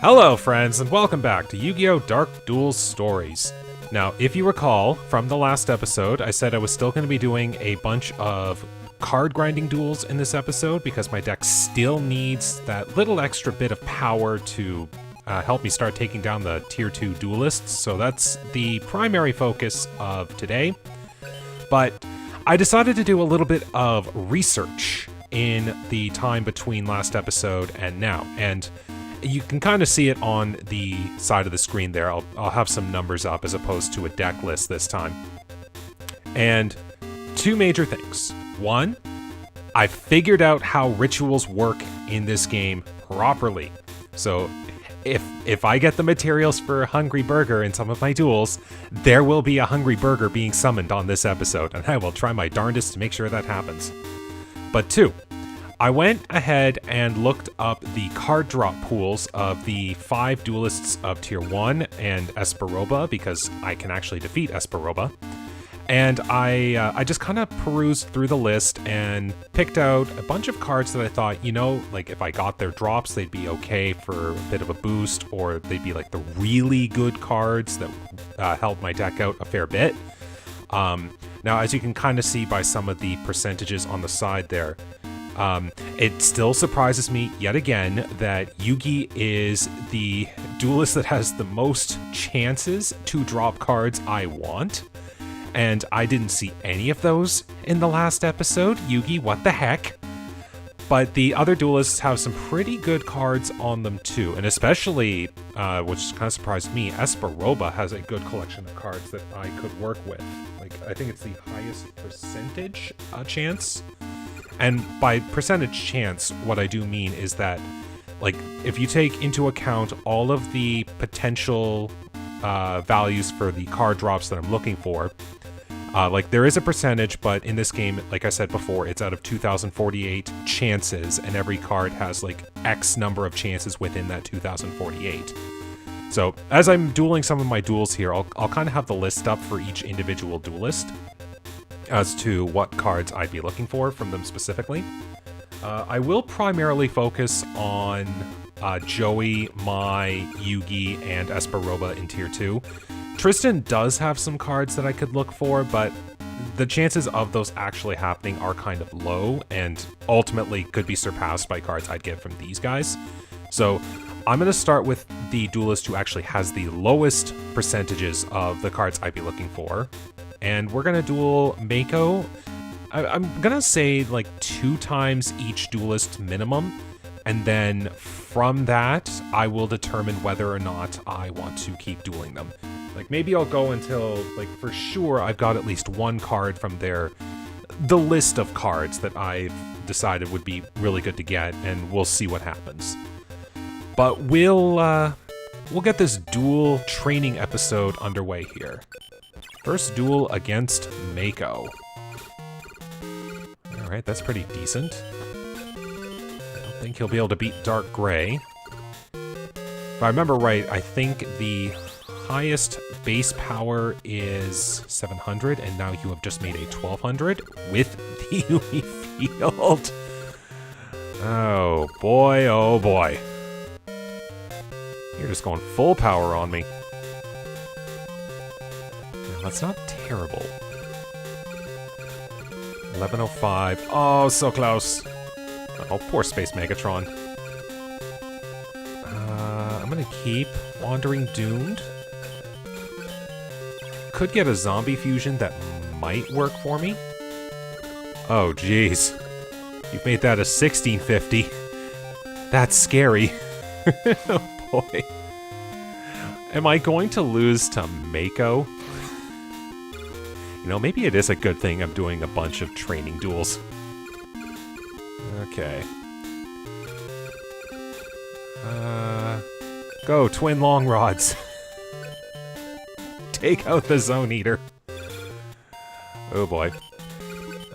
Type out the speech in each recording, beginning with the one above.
Hello friends, and welcome back to Yu-Gi-Oh! Dark Duels Stories. Now, if you recall, from the last episode, I said I was still going to be doing a bunch of card grinding duels in this episode because my deck still needs that little extra bit of power to help me start taking down the Tier 2 duelists, so that's the primary focus of today. But I decided to do a little bit of research in the time between last episode and now, and you can kind of see it on the side of the screen there. I'll have some numbers up as opposed to a deck list this time. And two major things. One, I figured out how rituals work in this game properly. So if I get the materials for a Hungry Burger in some of my duels, there will be a Hungry Burger being summoned on this episode, and I will try my darndest to make sure that happens. But two, I went ahead and looked up the card drop pools of the 5 duelists of Tier 1 and Esperoba, because I can actually defeat Esperoba. And I just kind of perused through the list and picked out a bunch of cards that I thought, you know, like if I got their drops, they'd be okay for a bit of a boost, or they'd be like the really good cards that help my deck out a fair bit. Now, as you can kind of see by some of the percentages on the side there, it still surprises me yet again that Yugi is the duelist that has the most chances to drop cards I want. And I didn't see any of those in the last episode. Yugi, what the heck? But the other duelists have some pretty good cards on them too. And especially, which kind of surprised me, Esperoba has a good collection of cards that I could work with. Like, I think it's the highest percentage chance. And by percentage chance, what I do mean is that, like, if you take into account all of the potential values for the card drops that I'm looking for, like, there is a percentage, but in this game, like I said before, it's out of 2,048 chances, and every card has, like, X number of chances within that 2,048. So, as I'm dueling some of my duels here, I'll kind of have the list up for each individual duelist as to what cards I'd be looking for from them specifically. I will primarily focus on Joey, Mai, Yugi, and Esperoba in Tier 2. Tristan does have some cards that I could look for, but the chances of those actually happening are kind of low, and ultimately could be surpassed by cards I'd get from these guys. So I'm going to start with the duelist who actually has the lowest percentages of the cards I'd be looking for. And we're going to duel Mako. I'm going to say like 2 times each duelist minimum. And then from that, I will determine whether or not I want to keep dueling them. Like, maybe I'll go until, like, for sure I've got at least one card from the list of cards that I've decided would be really good to get, and we'll see what happens. But we'll get this duel training episode underway here. First duel against Mako. Alright, that's pretty decent. I don't think he'll be able to beat Dark Gray. If I remember right, I think the highest base power is 700, and now you have just made a 1200 with the Yui Field. Oh boy, oh boy. You're just going full power on me. That's not terrible. 1105. Oh, so close. Oh, poor Space Megatron. I'm gonna keep Wandering Doomed. Could get a zombie fusion that might work for me. Oh, jeez. You've made that a 1650. That's scary. Oh, boy. Am I going to lose to Mako? You know, maybe it is a good thing I'm doing a bunch of training duels. Okay. Go, Twin Long Rods. Take out the Zone Eater. Oh boy.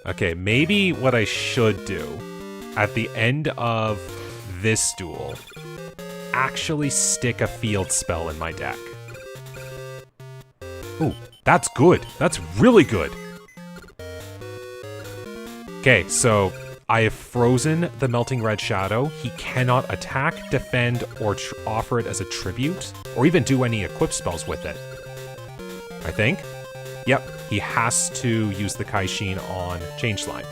Okay, maybe what I should do at the end of this duel, actually stick a field spell in my deck. Ooh. That's good. That's really good. Okay, so I have frozen the Melting Red Shadow. He cannot attack, defend, or offer it as a tribute, or even do any equip spells with it. I think. Yep, he has to use the Kaishin on Change Slime.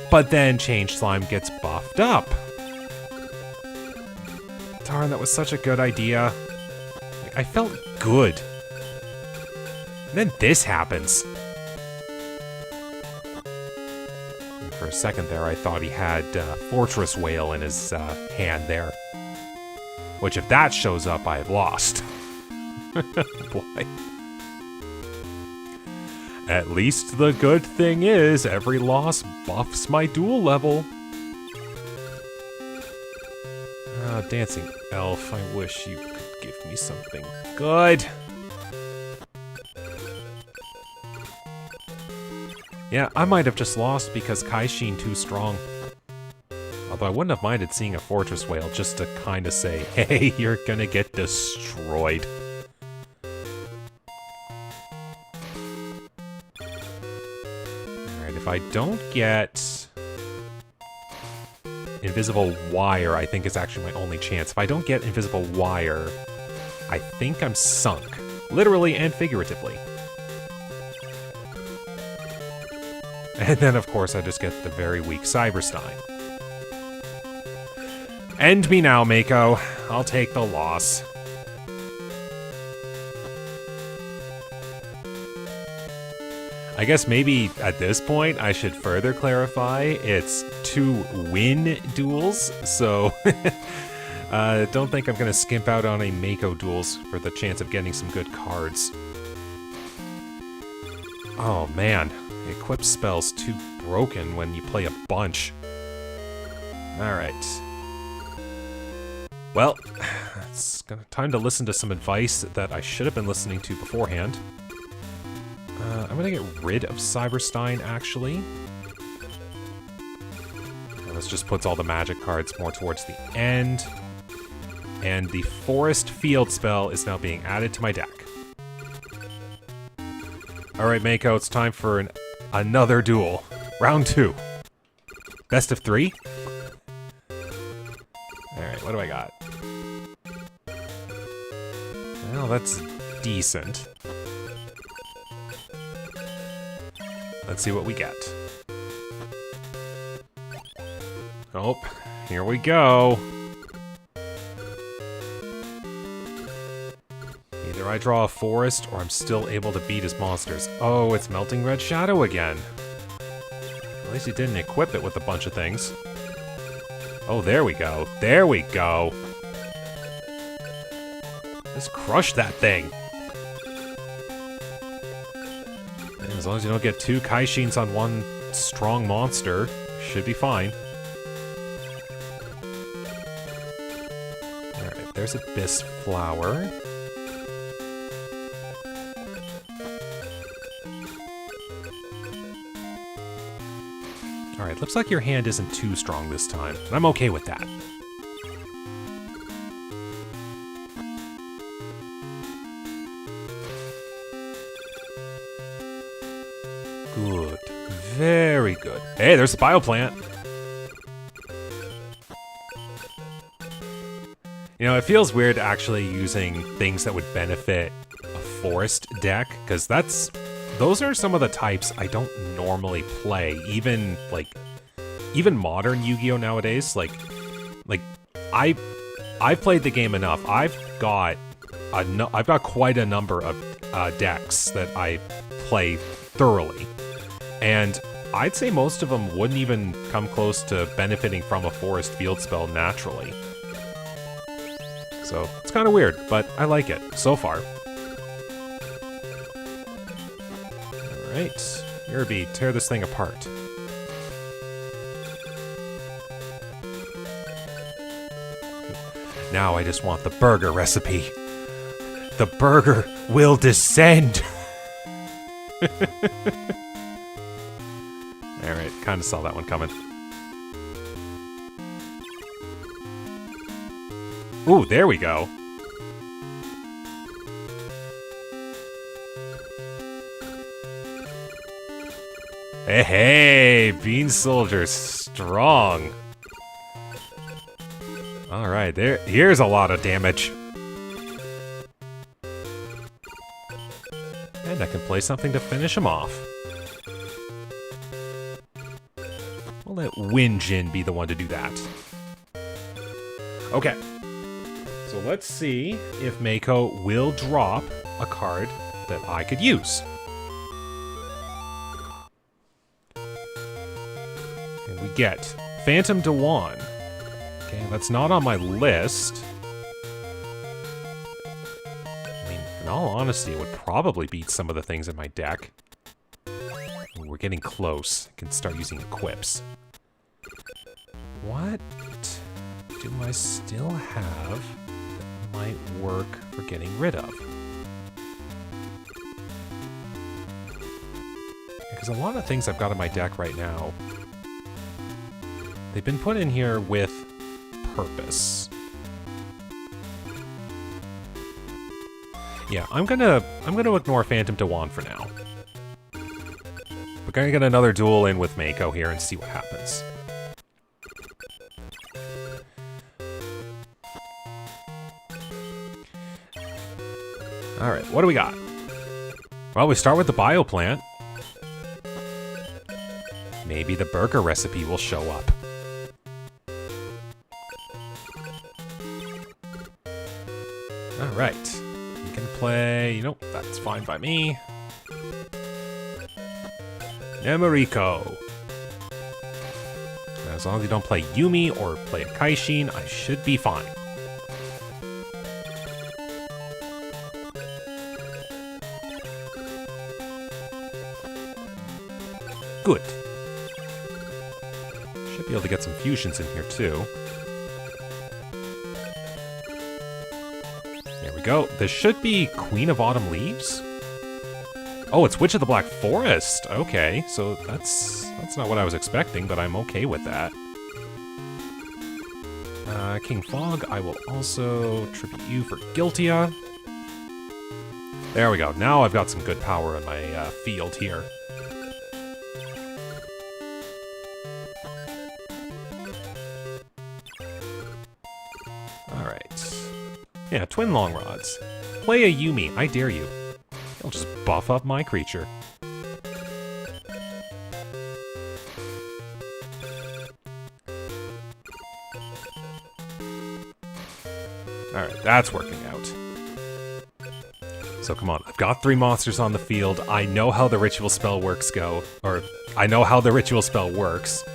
But then Change Slime gets buffed up. Darn, that was such a good idea. Like, I felt good. And then this happens. And for a second there, I thought he had Fortress Whale in his hand there. Which, if that shows up, I've lost. Boy. At least the good thing is, every loss buffs my duel level. Ah, Dancing Elf, I wish you could give me something good. Yeah, I might have just lost because Kaishin too strong. Although I wouldn't have minded seeing a Fortress Whale just to kind of say, hey, you're gonna get destroyed. Alright, if I don't get Invisible Wire, I think is actually my only chance. If I don't get Invisible Wire, I think I'm sunk. Literally and figuratively. And then, of course, I just get the very weak Cyberstein. End me now, Mako. I'll take the loss. I guess maybe at this point I should further clarify it's 2 win duels, so don't think I'm going to skimp out on a Mako duels for the chance of getting some good cards. Oh man, equip spell's too broken when you play a bunch. Alright. Well, it's time to listen to some advice that I should have been listening to beforehand. I'm gonna get rid of Cyberstein, actually. And this just puts all the magic cards more towards the end. And the Forest Field spell is now being added to my deck. Alright, Mako, it's time for another duel. Round 2. Best of 3? Alright, what do I got? Well, that's decent. Let's see what we get. Oh, here we go. Either I draw a forest, or I'm still able to beat his monsters. Oh, it's Melting Red Shadow again. At least he didn't equip it with a bunch of things. Oh, there we go. There we go. Just crush that thing. And as long as you don't get 2 Kaishins on one strong monster, should be fine. Alright, there's Abyss Flower. Alright, looks like your hand isn't too strong this time, and I'm okay with that. Good. Very good. Hey, there's the Bioplant! You know, it feels weird actually using things that would benefit a forest deck, because those are some of the types I don't normally play, even modern Yu-Gi-Oh nowadays. I've played the game enough. I've got quite a number of decks that I play thoroughly, and I'd say most of them wouldn't even come close to benefiting from a forest field spell naturally. So it's kind of weird, but I like it so far. Alright, Irby, tear this thing apart. Now I just want the burger recipe. The burger will descend! Alright, kinda saw that one coming. Ooh, there we go. Hey, hey, Bean Soldier, strong. All right, here's a lot of damage. And I can play something to finish him off. We'll let Winjin be the one to do that. Okay. So let's see if Mako will drop a card that I could use. And we get Phantom Dewan. Okay, that's not on my list. I mean, in all honesty, it would probably beat some of the things in my deck. Ooh, we're getting close. I can start using equips. What do I still have that might work for getting rid of? Because a lot of things I've got in my deck right now, they've been put in here with purpose. Yeah, I'm gonna ignore Phantom Dewan for now. We're gonna get another duel in with Mako here and see what happens. Alright, what do we got? Well, we start with the bio plant. Maybe the burger recipe will show up. Alright. We can play... Nope, that's fine by me. Nemuriko. As long as you don't play Yumi or play a Kaishin, I should be fine. Good. Should be able to get some fusions in here, too. There we go. This should be Queen of Autumn Leaves? Oh, it's Witch of the Black Forest! Okay, so that's not what I was expecting, but I'm okay with that. King Fog, I will also tribute you for Guiltia. There we go. Now I've got some good power in my field here. Yeah, twin long rods. Play a Yumi, I dare you. I'll just buff up my creature. Alright, that's working out. So come on, I've got 3 monsters on the field. I know how the ritual spell works I know how the ritual spell works.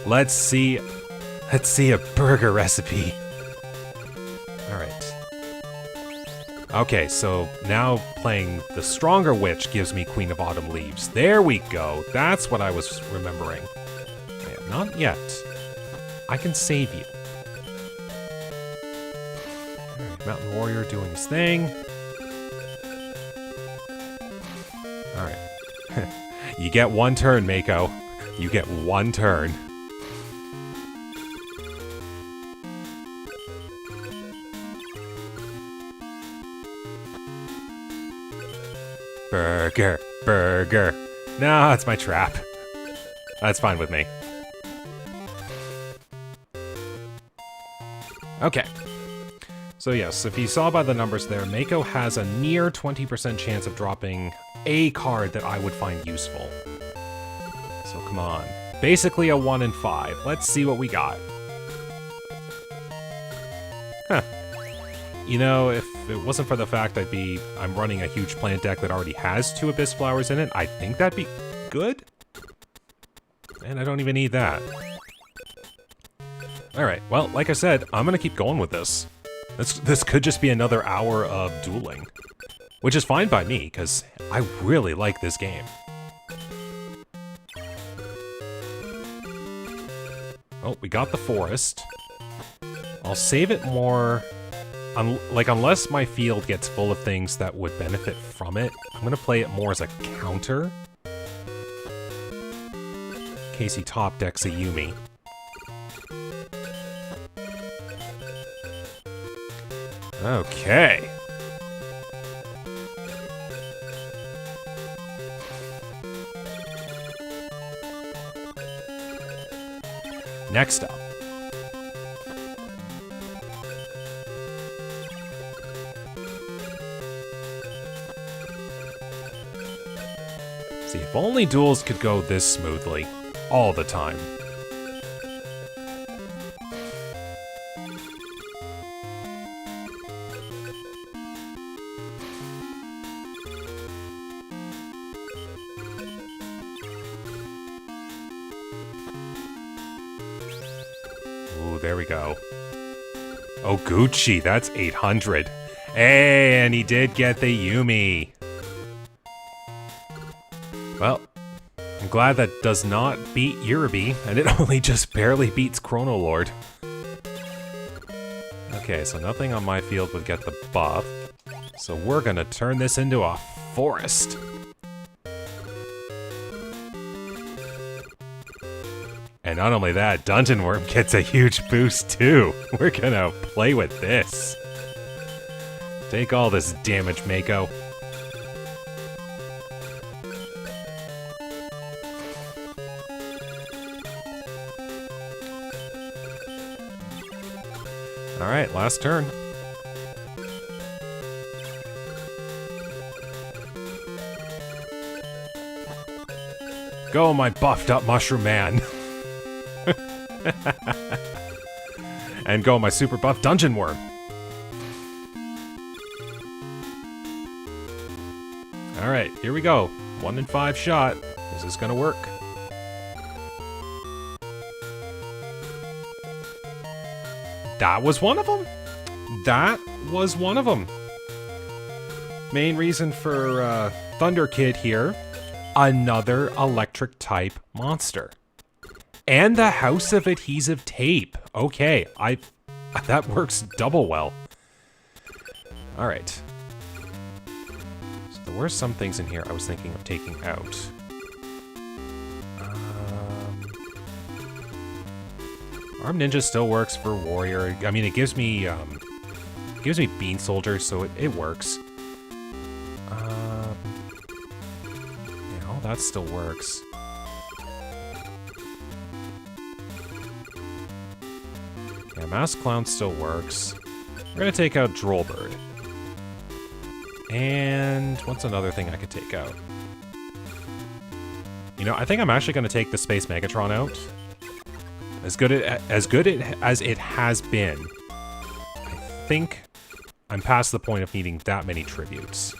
Let's see a burger recipe. Alright. Okay, so now playing the stronger witch gives me Queen of Autumn Leaves. There we go. That's what I was remembering. Yeah, not yet. I can save you. Alright, Mountain Warrior doing his thing. Alright. You get 1 turn, Mako. You get 1 turn. Burger, burger. No, it's my trap. That's fine with me. Okay. So yes, if you saw by the numbers there, Mako has a near 20% chance of dropping a card that I would find useful. So come on. Basically a 1 in 5. Let's see what we got. Huh. You know, if it wasn't for the fact I'm running a huge plant deck that already has 2 Abyss Flowers in it, I think that'd be good. And I don't even need that. Alright, well, like I said, I'm gonna keep going with this. This could just be another hour of dueling. Which is fine by me, because I really like this game. Oh, we got the forest. I'll save it more... unless my field gets full of things that would benefit from it, I'm gonna play it more as a counter. In case he top decks a Yumi. Okay. Next up. See, if only duels could go this smoothly, all the time. Ooh, there we go. Oh, Gucci, that's 800. Hey, and he did get the Yumi. Well, I'm glad that does not beat Yurabi, and it only just barely beats Chrono Lord. Okay, so nothing on my field would get the buff. So we're gonna turn this into a forest. And not only that, Dungeon Worm gets a huge boost too. We're gonna play with this. Take all this damage, Mako. Alright, last turn. Go, my buffed up mushroom man. And go, my super buff dungeon worm. Alright, here we go. 1 in 5 shot. Is this gonna work? That was one of them? That was one of them. Main reason for Thunder Kid here. Another electric type monster. And the House of Adhesive Tape. Okay, that works double well. Alright. So there were some things in here I was thinking of taking out. Armed Ninja still works for Warrior. I mean, it gives me Bean Soldier, so it works. Yeah, all that still works. Yeah, Masked Clown still works. We're gonna take out Drollbird. And what's another thing I could take out? You know, I think I'm actually gonna take the Space Megatron out. As good as it has been, I think I'm past the point of needing that many tributes.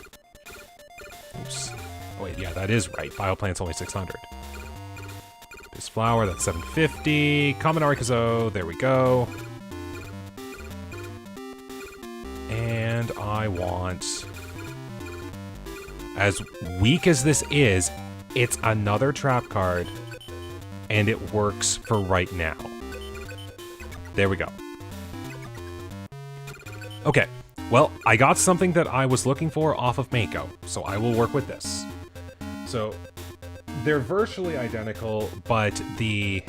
Oops. Oh wait, yeah, that is right. Bioplant's only 600. This flower, that's 750. Common Arikazo, there we go. And I want... As weak as this is, it's another trap card. And it works for right now. There we go. Okay, well, I got something that I was looking for off of Mako, so I will work with this. So, they're virtually identical, but the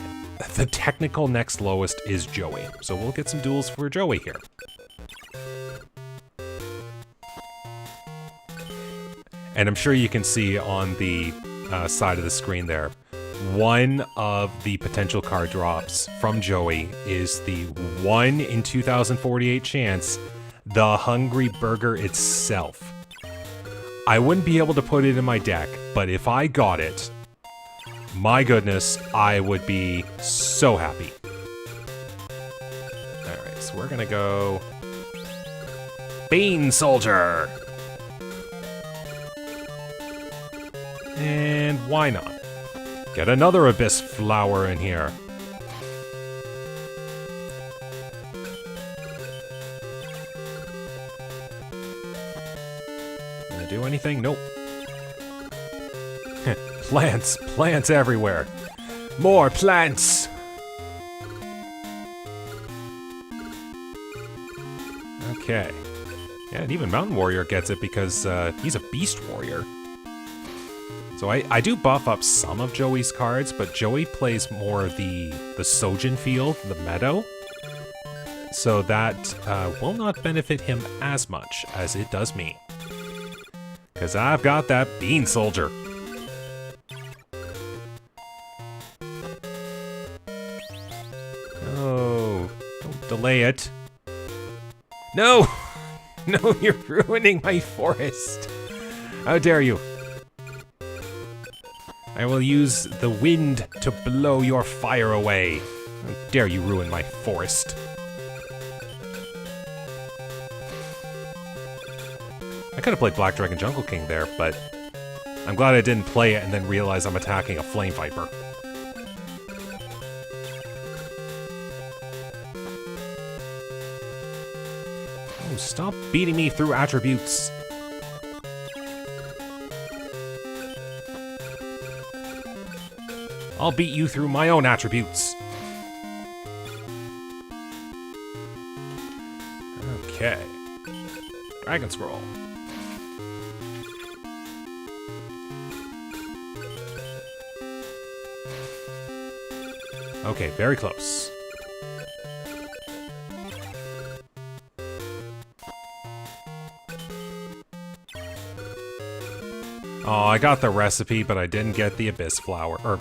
technical next lowest is Joey. So we'll get some duels for Joey here. And I'm sure you can see on the side of the screen there, one of the potential card drops from Joey is the 1 in 2048 chance, the Hungry Burger itself. I wouldn't be able to put it in my deck, but if I got it, my goodness, I would be so happy. Alright, so we're gonna go... Bean Soldier! And why not? Get another Abyss Flower in here. Gonna do anything? Nope. Plants everywhere. More plants! Okay. Yeah, and even Mountain Warrior gets it because he's a Beast Warrior. So I do buff up some of Joey's cards, but Joey plays more of the Sojin field, the Meadow. So that will not benefit him as much as it does me. Because I've got that Bean Soldier. play it. No! No, you're ruining my forest. How dare you? I will use the wind to blow your fire away. How dare you ruin my forest? I could have played Black Dragon Jungle King there, but I'm glad I didn't play it and then realize I'm attacking a Flame Viper. Oh, stop beating me through attributes. I'll beat you through my own attributes. Okay. Dragon Scroll. Okay, very close. Oh, I got the recipe, but I didn't get the Abyss Flower. Or,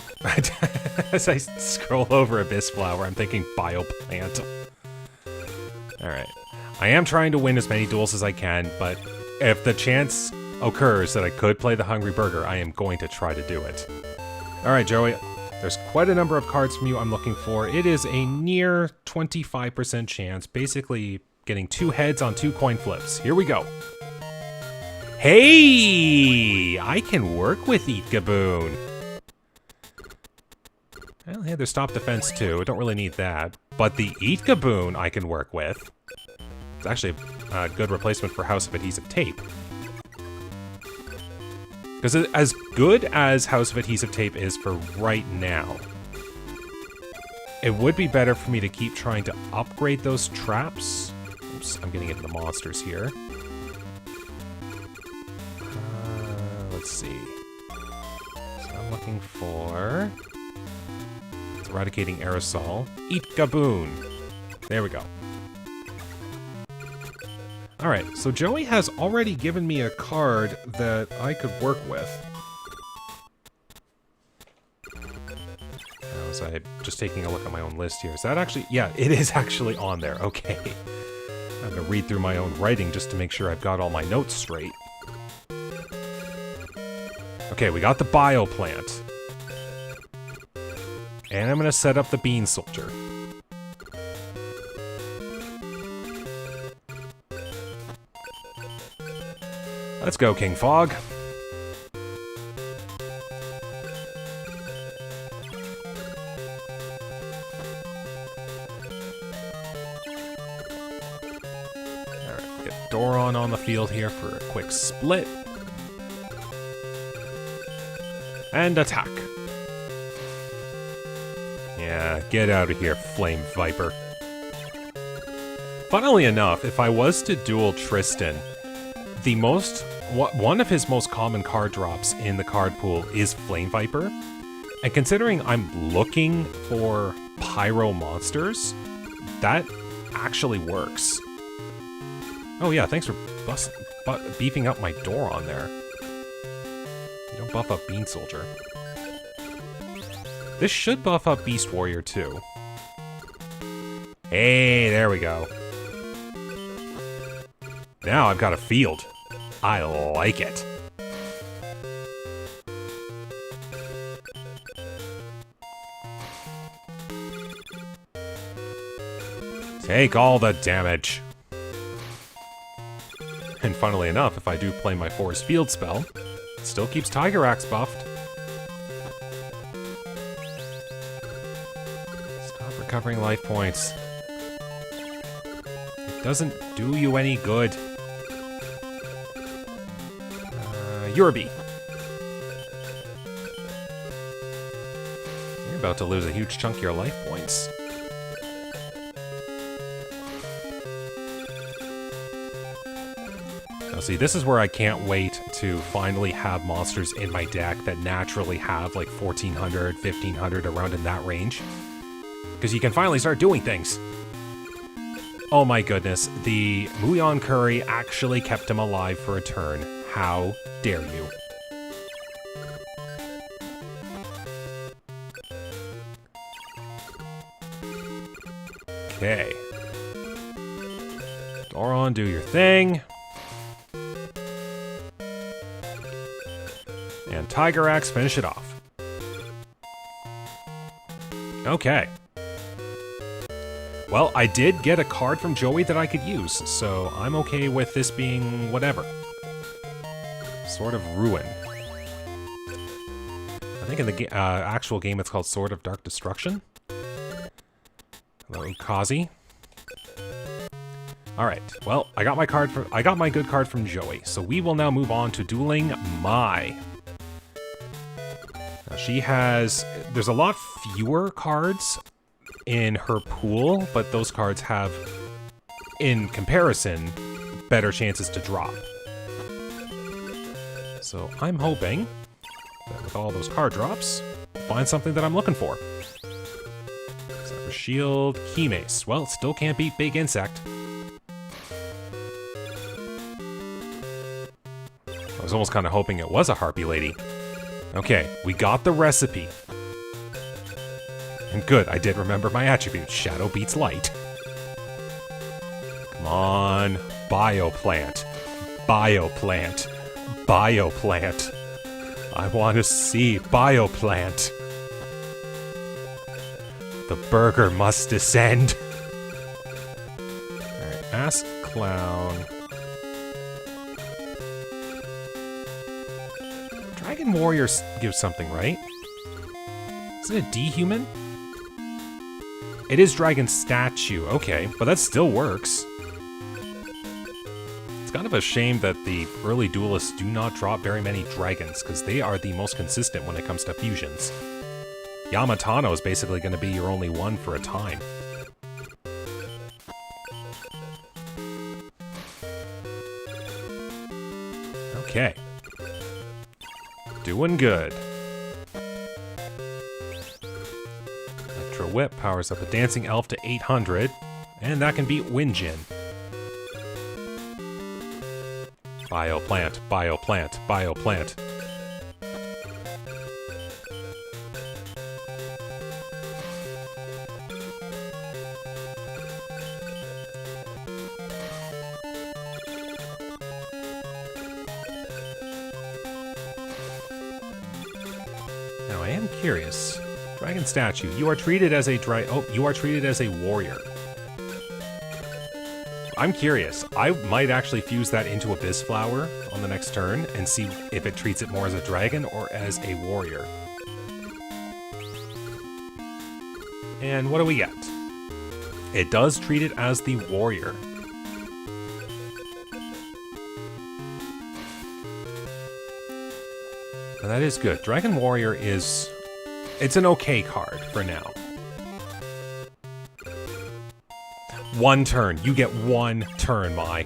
as I scroll over Abyss Flower, I'm thinking Bioplant. Alright. I am trying to win as many duels as I can, but if the chance occurs that I could play the Hungry Burger, I am going to try to do it. Alright, Joey. There's quite a number of cards from you I'm looking for. It is a near 25% chance, basically getting 2 heads on 2 coin flips. Here we go. Hey! I can work with Eat Gaboon. Well, yeah, there's Stop Defense too. I don't really need that. But the Eat Gaboon I can work with. It's actually a good replacement for House of Adhesive Tape. Because as good as House of Adhesive Tape is for right now, it would be better for me to keep trying to upgrade those traps. Oops, I'm getting into the monsters here. Let's see. So I'm looking for... It's Eradicating Aerosol. Eat Gaboon. There we go. Alright, so Joey has already given me a card that I could work with. Now, was I just taking a look at my own list here? Is that actually... Yeah, it is actually on there. Okay. I'm gonna read through my own writing just to make sure I've got all my notes straight. Okay, we got the Bioplant. And I'm gonna set up the Bean Soldier. Let's go, King Fog. Alright, get Doron on the field here for a quick split. And attack. Yeah, get out of here, Flame Viper. Funnily enough, if I was to duel Tristan, one of his most common card drops in the card pool is Flame Viper. And considering I'm looking for Pyro monsters, that actually works. Oh yeah, thanks for beefing up my Doron there. You don't buff up Bean Soldier. This should buff up Beast Warrior too. Hey, there we go. Now I've got a field. I like it. Take all the damage. And funnily enough, if I do play my Forest Field spell, it still keeps Tiger Axe buffed. Stop recovering life points. It doesn't do you any good. Yurby. You're about to lose a huge chunk of your life points. Now see, this is where I can't wait to finally have monsters in my deck that naturally have like 1400, 1500, around in that range. Because you can finally start doing things. Oh my goodness, the Muyon Curry actually kept him alive for a turn. How dare you? Okay. on, do your thing. And Tiger Axe, finish it off. Okay. Well, I did get a card from Joey that I could use, so I'm okay with this being whatever. Sword of Ruin. I think in the actual game it's called Sword of Dark Destruction. Hello, Kazi. Alright, well, I got my good card from Joey, so we will now move on to dueling Mai. Now she has... There's a lot fewer cards in her pool, but those cards have, in comparison, better chances to drop. So I'm hoping that with all those card drops, find something that I'm looking for. Except for Shield, Key Mace. Well, still can't beat Big Insect. I was almost kind of hoping it was a Harpy Lady. Okay, we got the recipe. And good, I did remember my attribute. Shadow beats light. Come on. Bioplant. Bioplant. Bioplant. I want to see Bioplant. The burger must descend. Alright, Ask Clown. Dragon Warrior gives something, right? Is it a D-Human? It is Dragon Statue, okay, but that still works. It's kind of a shame that the early duelists do not drop very many dragons, because they are the most consistent when it comes to fusions. Yamatano is basically going to be your only one for a time. Okay. Doing good. Electro Whip powers up a Dancing Elf to 800, and that can beat Winjin. Bioplant, Bioplant, Bioplant. Now I am curious. Dragon Statue. You are treated as a you are treated as a warrior. I'm curious. I might actually fuse that into Abyss Flower on the next turn and see if it treats it more as a dragon or as a warrior. And what do we get? It does treat it as the warrior. And that is good. Dragon Warrior is... It's an okay card for now. One turn. You get one turn, Mai.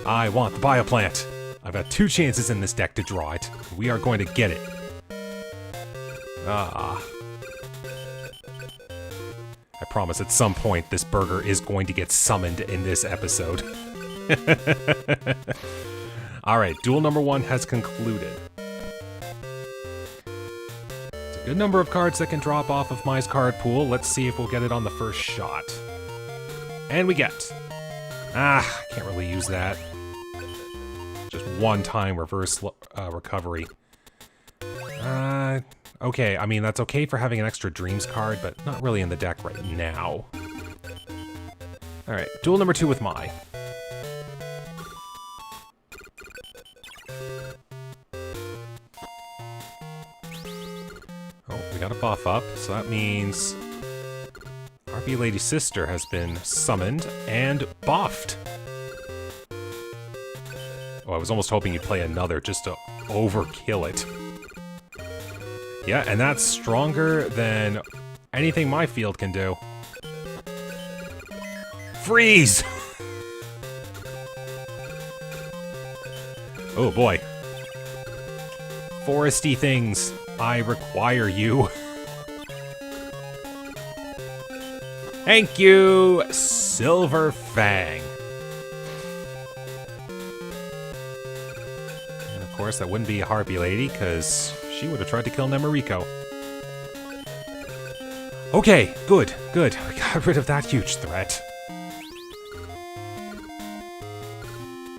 I want the Bioplant. I've got 2 chances in this deck to draw it. We are going to get it. Ah. I promise at some point this burger is going to get summoned in this episode. Alright, duel number 1 has concluded. Good number of cards that can drop off of Mai's card pool. Let's see if we'll get it on the first shot. And we get. I can't really use that. Just one time reverse recovery. Okay, I mean, that's okay for having an extra Dreams card, but not really in the deck right now. Alright, duel number 2 with Mai. We got a buff up, so that means RP Lady Sister has been summoned and buffed. Oh, I was almost hoping you'd play another just to overkill it. Yeah, and that's stronger than anything my field can do. Freeze! Oh boy. Foresty things. I require you. Thank you, Silver Fang. And of course, that wouldn't be a Harpy Lady, because she would have tried to kill Nemuriko. Okay, good, good. We got rid of that huge threat.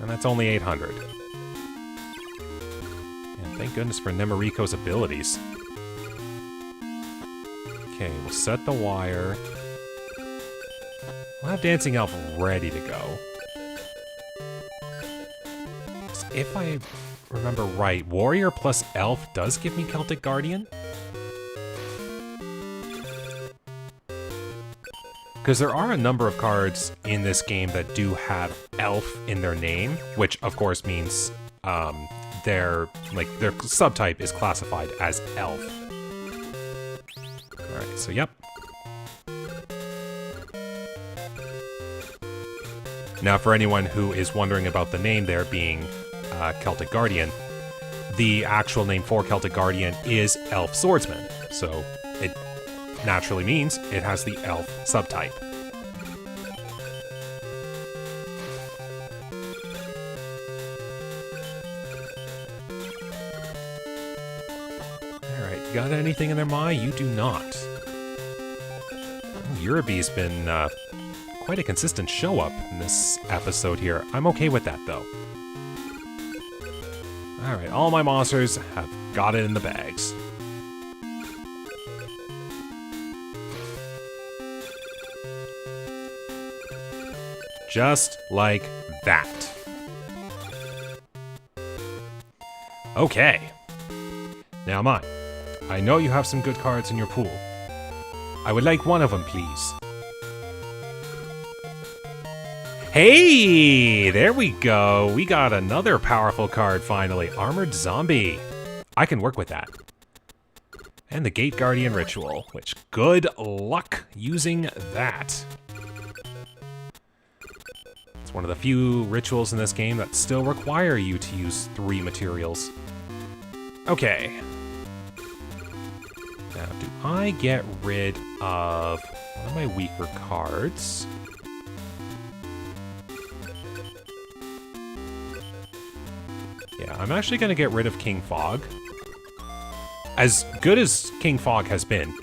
And that's only 800. And thank goodness for Nemoriko's abilities. Okay, we'll set the wire. We'll have Dancing Elf ready to go. If I remember right, Warrior plus Elf does give me Celtic Guardian? Because there are a number of cards in this game that do have Elf in their name, which of course means their subtype is classified as Elf. Alright, so yep. Now for anyone who is wondering about the name there being Celtic Guardian, the actual name for Celtic Guardian is Elf Swordsman, so it naturally means it has the Elf subtype. Alright, got anything in their mind? You do not. Oh, Uraby's been quite a consistent show up in this episode here. I'm okay with that, though. Alright, all my monsters have got it in the bags. Just like that. Okay. Now mine. I know you have some good cards in your pool. I would like one of them, please. Hey! There we go. We got another powerful card finally. Armored Zombie. I can work with that. And the Gate Guardian Ritual, which good luck using that. It's one of the few rituals in this game that still require you to use 3 materials. Okay. Now, do I get rid of one of my weaker cards? Yeah, I'm actually going to get rid of King Fog. As good as King Fog has been,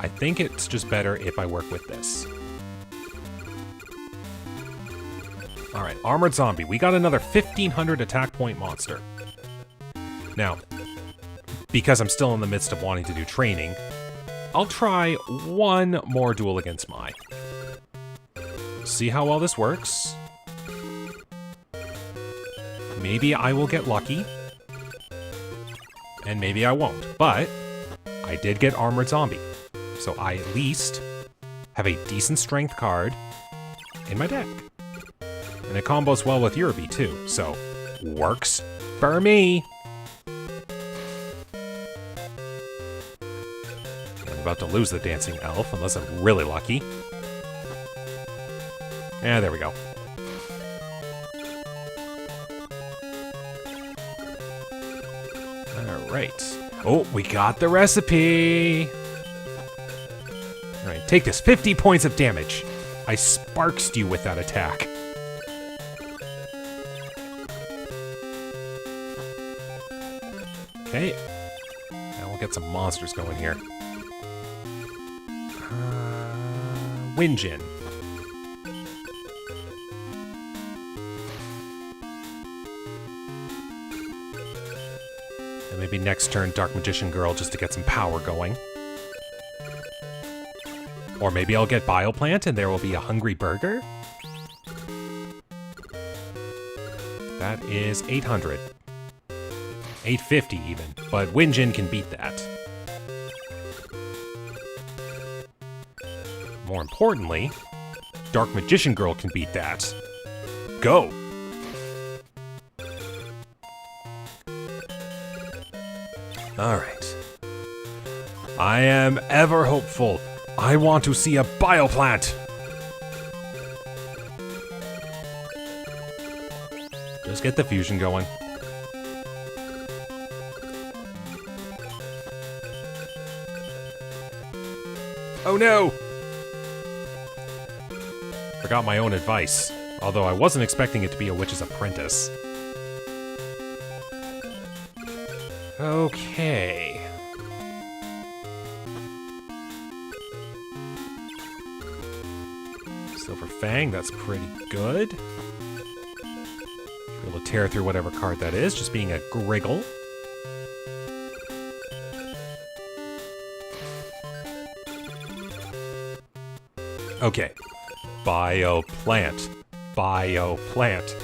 I think it's just better if I work with this. Alright, Armored Zombie. We got another 1500 attack point monster. Now, because I'm still in the midst of wanting to do training, I'll try one more duel against Mai. See how well this works. Maybe I will get lucky. And maybe I won't. But I did get Armored Zombie. So I at least have a decent strength card in my deck. And it combos well with Uraby too, so works for me. I'm about to lose the Dancing Elf, unless I'm really lucky. Yeah, there we go. Alright. Oh, we got the recipe! Alright, take this. 50 points of damage. I sparksed you with that attack. Okay. Now we'll get some monsters going here. Winjin. And maybe next turn Dark Magician Girl just to get some power going. Or maybe I'll get Bioplant and there will be a Hungry Burger. That is 800. 850 even, but Winjin can beat that. More importantly, Dark Magician Girl can beat that. Go! Alright. I am ever hopeful. I want to see a Bioplant! Just get the fusion going. Oh no! Forgot my own advice. Although I wasn't expecting it to be a Witch's Apprentice. Okay. Silver Fang, that's pretty good. able to tear through whatever card that is, just being a griggle. Okay. Bioplant. Bioplant.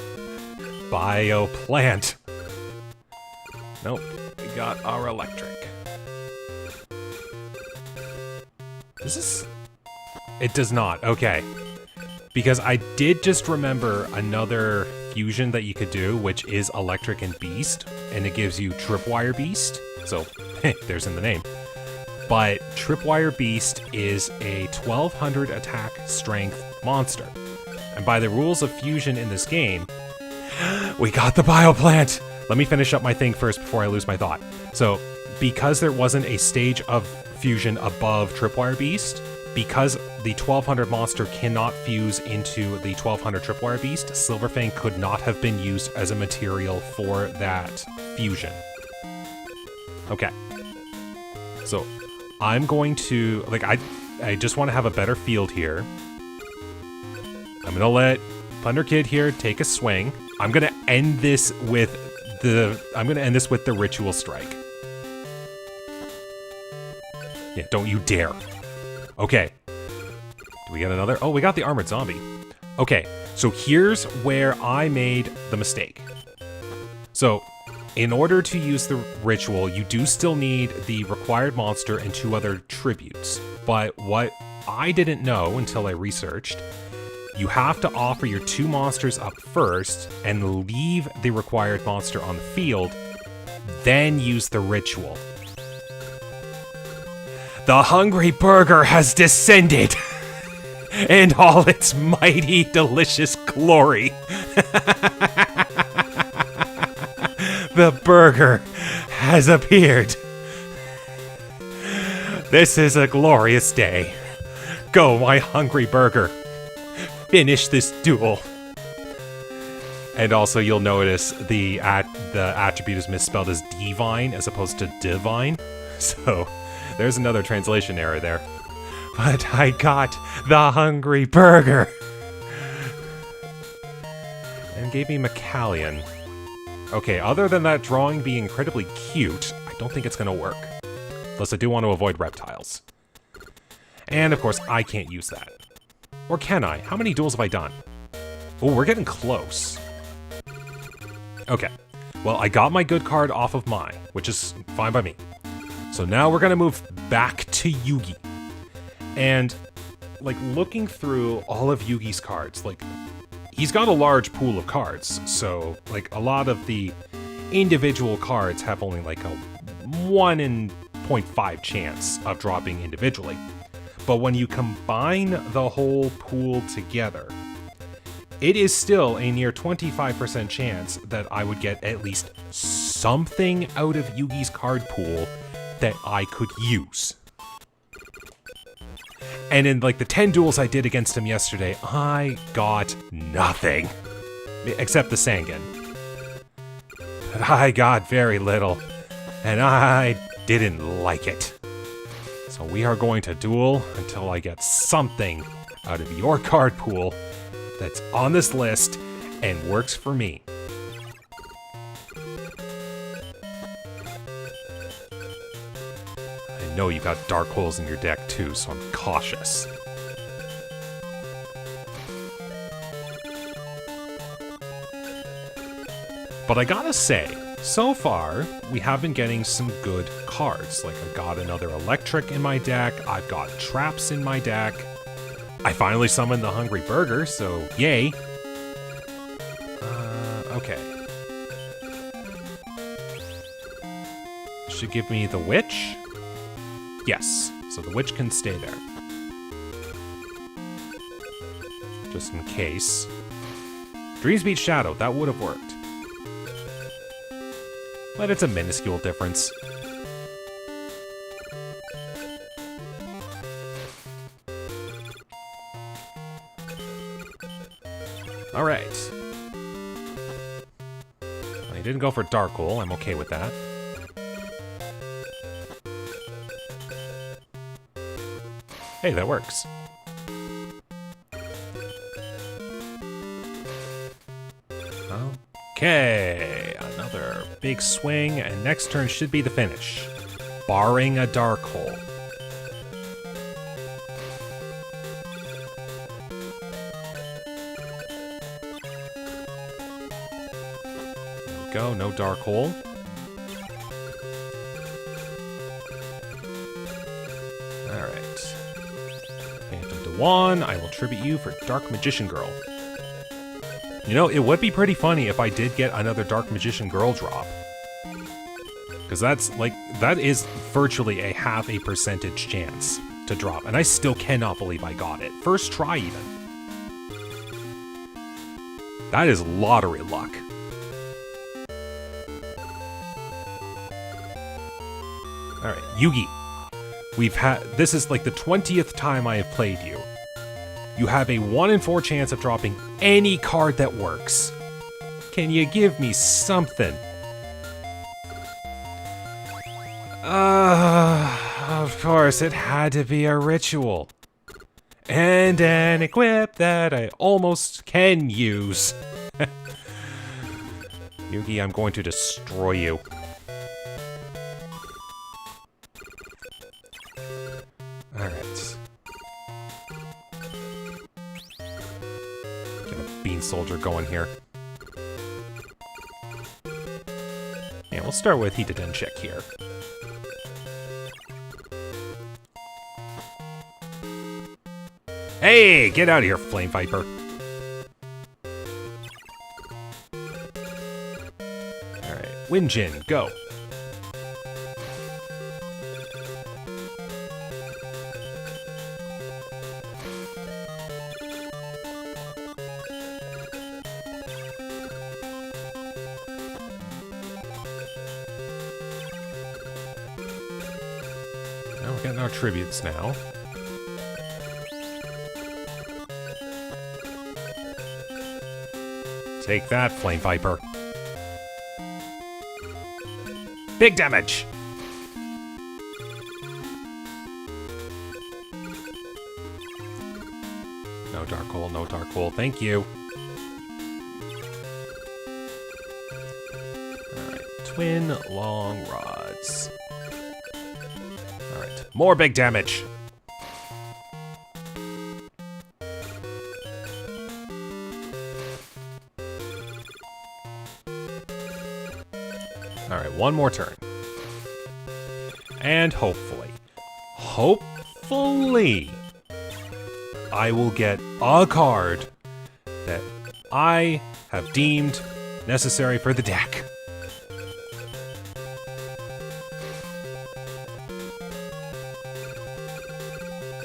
Bioplant. Nope. We got our electric. Does this... It does not. Okay. Because I did just remember another fusion that you could do, which is electric and beast, and it gives you tripwire beast. So, there's in the name. But tripwire beast is a 1200 attack strength monster. And by the rules of fusion in this game, we got the bioplant! Let me finish up my thing first before I lose my thought. So, because there wasn't a stage of fusion above tripwire beast, because the 1200 monster cannot fuse into the 1200 tripwire beast, Silverfang could not have been used as a material for that fusion. Okay. So, I'm going to, like, I just want to have a better field here. I'm gonna let Thunder Kid here take a swing. I'm gonna end this with the ritual strike. Yeah, don't you dare. Okay. Do we get another? Oh, we got the armored zombie. Okay, so here's where I made the mistake. So, in order to use the ritual, you do still need the required monster and 2 other tributes. But what I didn't know until I researched, you have to offer your 2 monsters up first and leave the required monster on the field, then use the ritual. The Hungry Burger has descended in all its mighty, delicious glory. The burger has appeared. This is a glorious day. Go, my Hungry Burger. Finish this duel. And also, you'll notice the attribute is misspelled as divine as opposed to divine. So, there's another translation error there. But I got the Hungry Burger. And gave me McCallion. Okay, other than that drawing being incredibly cute, I don't think it's gonna work. Plus, I do want to avoid reptiles. And, of course, I can't use that. Or can I? How many duels have I done? Oh, we're getting close. Okay. Well, I got my good card off of mine, which is fine by me. So now we're gonna move back to Yugi. And, like, looking through all of Yugi's cards, like, he's got a large pool of cards, so, like, a lot of the individual cards have only, like, a 1 in 0.5 chance of dropping individually. But when you combine the whole pool together, it is still a near 25% chance that I would get at least something out of Yugi's card pool that I could use. And in, like, the 10 duels I did against him yesterday, I got nothing. Except the Sangan. I got very little, and I didn't like it. So we are going to duel until I get something out of your card pool that's on this list and works for me. I know you've got dark holes in your deck too, so I'm cautious. But I gotta say, so far, we have been getting some good cards. Like, I've got another electric in my deck, I've got traps in my deck. I finally summoned the Hungry Burger, so yay. Okay. Should give me the Witch? Yes, so the Witch can stay there. Just in case. Dreams beat Shadow, that would have worked. But it's a minuscule difference. Alright. I didn't go for Dark Hole, I'm okay with that. Hey, that works. Okay, another big swing, and next turn should be the finish. Barring a dark hole. There we go, no dark hole. Alright. Phantom Dewan, I will tribute you for Dark Magician Girl. You know, it would be pretty funny if I did get another Dark Magician Girl drop. Because that is virtually a 0.5% chance to drop. And I still cannot believe I got it. First try, even. That is lottery luck. Alright, Yugi. This is like the 20th time I have played you. You have a 1 in 4 chance of dropping any card that works. Can you give me something? Of course, it had to be a ritual. And an equip that I almost can use. Yugi, I'm going to destroy you. Alright. Get a Bean Soldier going here. Yeah, we'll start with Hitadenshek here. Hey, get out of here, Flame Viper. Alright, Winjin, go. Now we're getting our tributes now. Take that, Flame Viper. Big damage! No dark hole, no dark hole. Thank you. Alright, twin long rods. Alright, more big damage! Alright, one more turn. And hopefully, I will get a card that I have deemed necessary for the deck.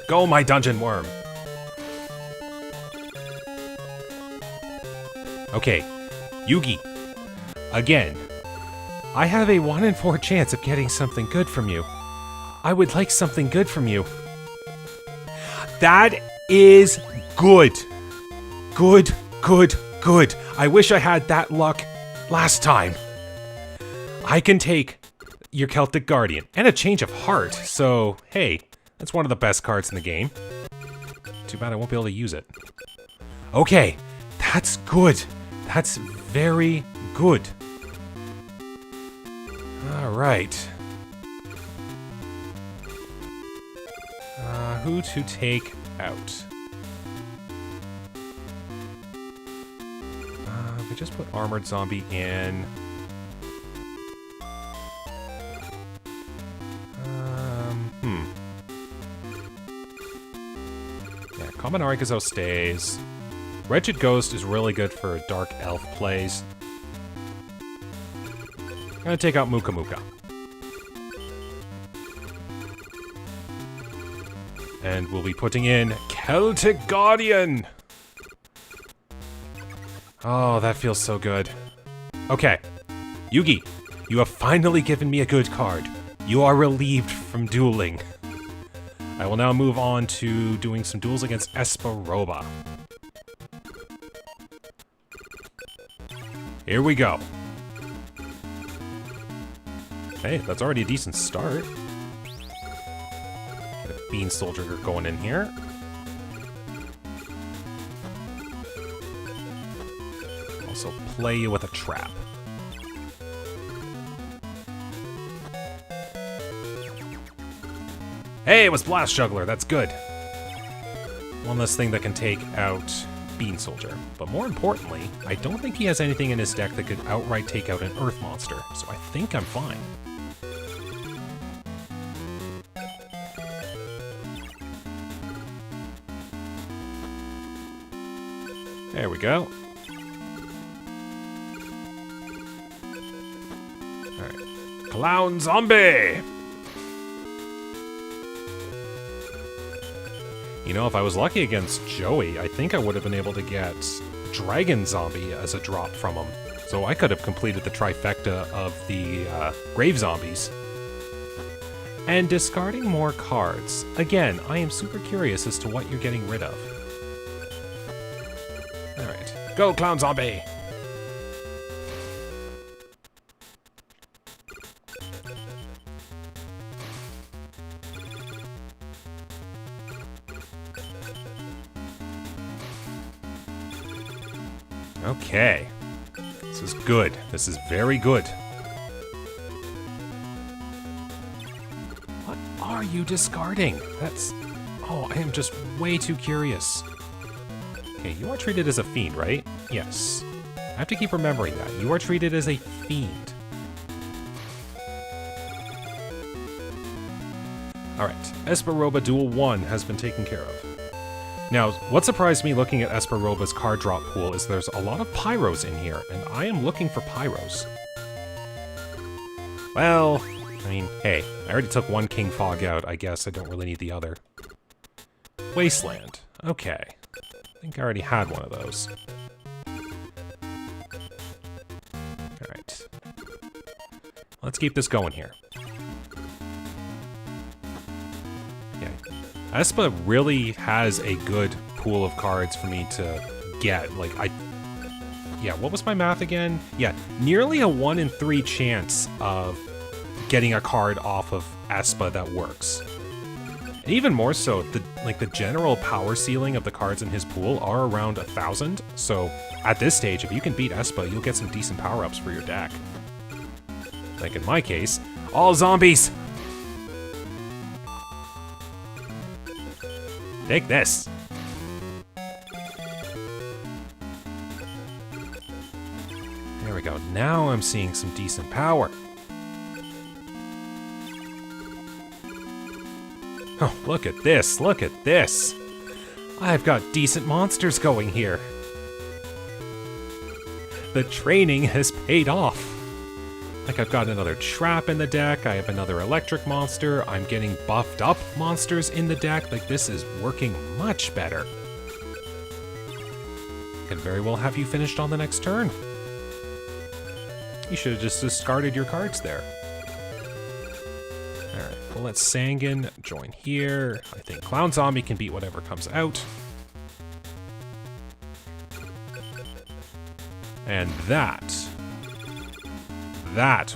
Go, my dungeon worm! Okay, Yugi. Again. I have a 1 in 4 chance of getting something good from you. I would like something good from you. That is good. Good, good, good. I wish I had that luck last time. I can take your Celtic Guardian and a Change of Heart, so hey, that's one of the best cards in the game. Too bad I won't be able to use it. Okay, that's good. That's very good. Alright. Who to take out? We just put Armored Zombie in. Yeah, Kaminari Kazo stays. Wretched Ghost is really good for Dark Elf plays. I'm gonna take out Muka Muka. And we'll be putting in Celtic Guardian! Oh, that feels so good. Okay. Yugi, you have finally given me a good card. You are relieved from dueling. I will now move on to doing some duels against Esparoba. Here we go. Hey, that's already a decent start. Get a Bean Soldier going in So play you with a trap. Hey, it was Blast Juggler, that's good. One less thing that can take out Bean Soldier. But more importantly, I don't think he has anything in his deck that could outright take out an Earth monster, so I think I'm fine. There we go. Alright. Clown Zombie! You know, if I was lucky against Joey, I think I would have been able to get Dragon Zombie as a drop from him. So I could have completed the trifecta of the Grave Zombies. And discarding more cards. Again, I am super curious as to what you're getting rid of. Alright. Go, Clown Zombie! Okay. This is good. This is very good. What are you discarding? That's... Oh, I am just way too curious. Okay, you are treated as a fiend, right? Yes. I have to keep remembering that. You are treated as a fiend. Alright, Esperoba Duel 1 has been taken care of. Now, what surprised me looking at Esperoba's card drop pool is there's a lot of Pyros in here, and I am looking for Pyros. Well, I mean, hey, I already took one King Fog out, I guess I don't really need the other. Wasteland. Okay. I think I already had one of those. Alright. Let's keep this going here. Espa really has a good pool of cards for me to get. Like, yeah, what was my math again? Yeah, nearly a 1 in 3 chance of getting a card off of Espa that works. And even more so, the general power ceiling of the cards in his pool are around 1,000. So at this stage, if you can beat Espa, you'll get some decent power-ups for your deck. Like in my case, all zombies! Take this! There we go. Now I'm seeing some decent power. Oh, look at this! Look at this! I've got decent monsters going here. The training has paid off. Like, I've got another trap in the deck, I have another electric monster, I'm getting buffed up monsters in the deck, like, this is working much better. Could very well have you finished on the next turn. You should have just discarded your cards there. Alright, we'll let Sangan join here. I think Clown Zombie can beat whatever comes out. And that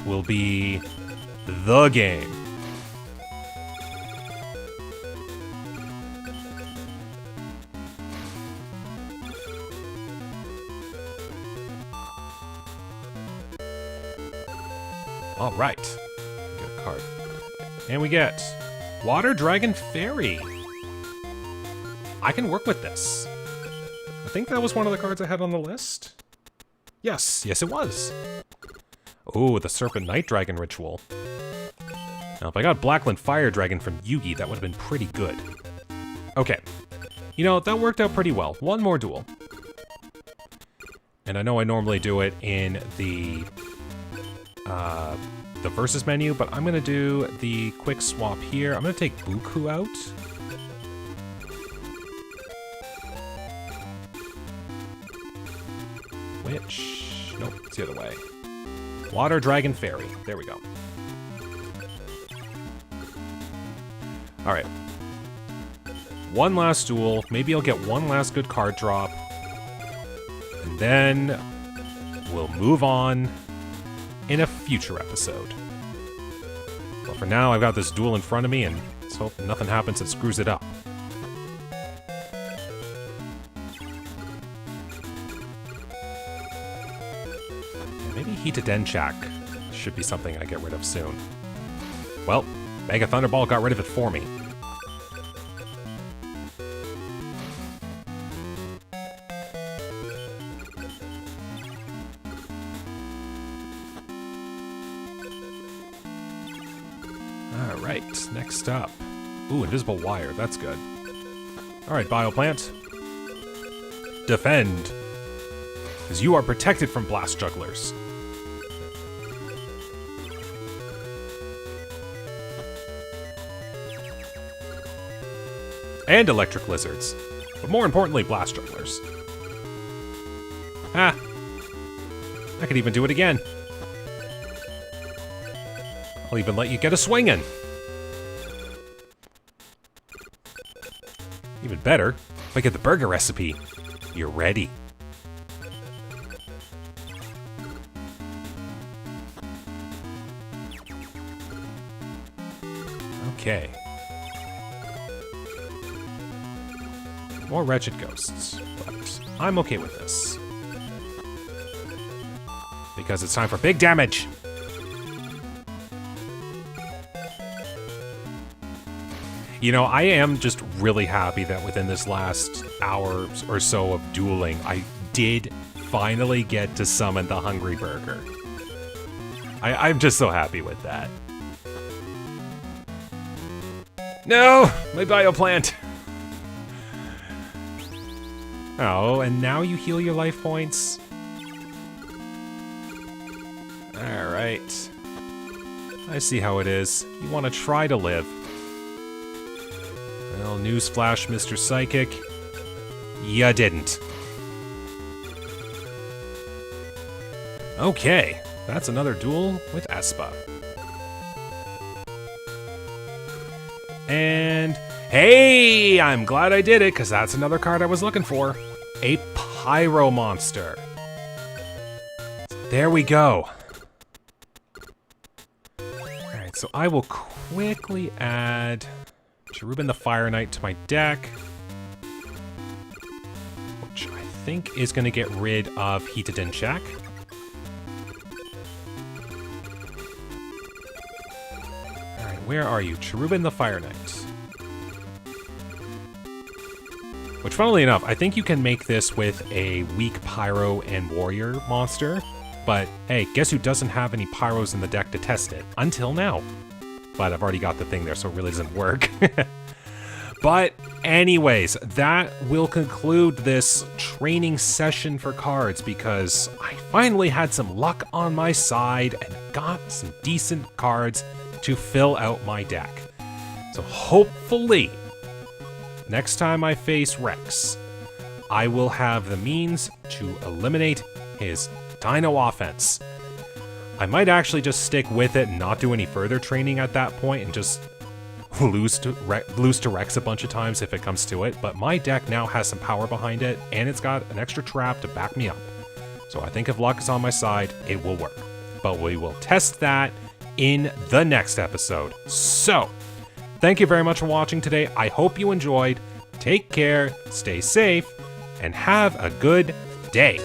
will be the game. All right, get a card. And we get Water Dragon Fairy. I can work with this. I think that was one of the cards I had on the list. Yes, it was. Oh, the Serpent Night Dragon Ritual. Now, if I got Blackland Fire Dragon from Yugi, that would have been pretty good. Okay. You know, that worked out pretty well. One more duel. And I know I normally do it in the versus menu, but I'm going to do the quick swap here. I'm going to take Buku out. Which... Nope, it's the other way. Water Dragon Fairy. There we go. Alright. One last duel. Maybe I'll get one last good card drop. And then we'll move on in a future episode. But for now, I've got this duel in front of me, and let's hope nothing happens that screws it up. Maybe Hitadenchak should be something I get rid of soon. Well, Mega Thunderball got rid of it for me. Alright, next up. Ooh, Invisible Wire, that's good. Alright, Bioplant. Defend. Because you are protected from Blast Jugglers. And Electric Lizards. But more importantly, Blast Jugglers. Ah! I could even do it again. I'll even let you get a swing in. Even better, if I get the burger recipe, you're ready. Okay. More Wretched Ghosts, but I'm okay with this. Because it's time for big damage! You know, I am just really happy that within this last hour or so of dueling, I did finally get to summon the Hungry Burger. I'm just so happy with that. No! My Bioplant! Oh, and now you heal your life points? Alright. I see how it is. You want to try to live. Well, newsflash, Mr. Psychic. Ya didn't. Okay, that's another duel with Espa. And hey, I'm glad I did it, because that's another card I was looking for. A Pyro Monster. There we go. Alright, so I will quickly add Cherubin the Fire Knight to my deck, which I think is going to get rid of Hitadenchak. Alright, where are you? Cherubin the Fire Knight. Which, funnily enough, I think you can make this with a weak Pyro and Warrior monster, but hey, guess who doesn't have any Pyros in the deck to test it? Until now. But I've already got the thing there, so it really doesn't work. But anyways, that will conclude this training session for cards, because I finally had some luck on my side and got some decent cards to fill out my deck. So hopefully, next time I face Rex, I will have the means to eliminate his Dino offense. I might actually just stick with it and not do any further training at that point and just lose to Rex a bunch of times if it comes to it, but my deck now has some power behind it, and it's got an extra trap to back me up. So I think if luck is on my side, it will work. But we will test that in the next episode. So, thank you very much for watching today. I hope you enjoyed. Take care, stay safe, and have a good day.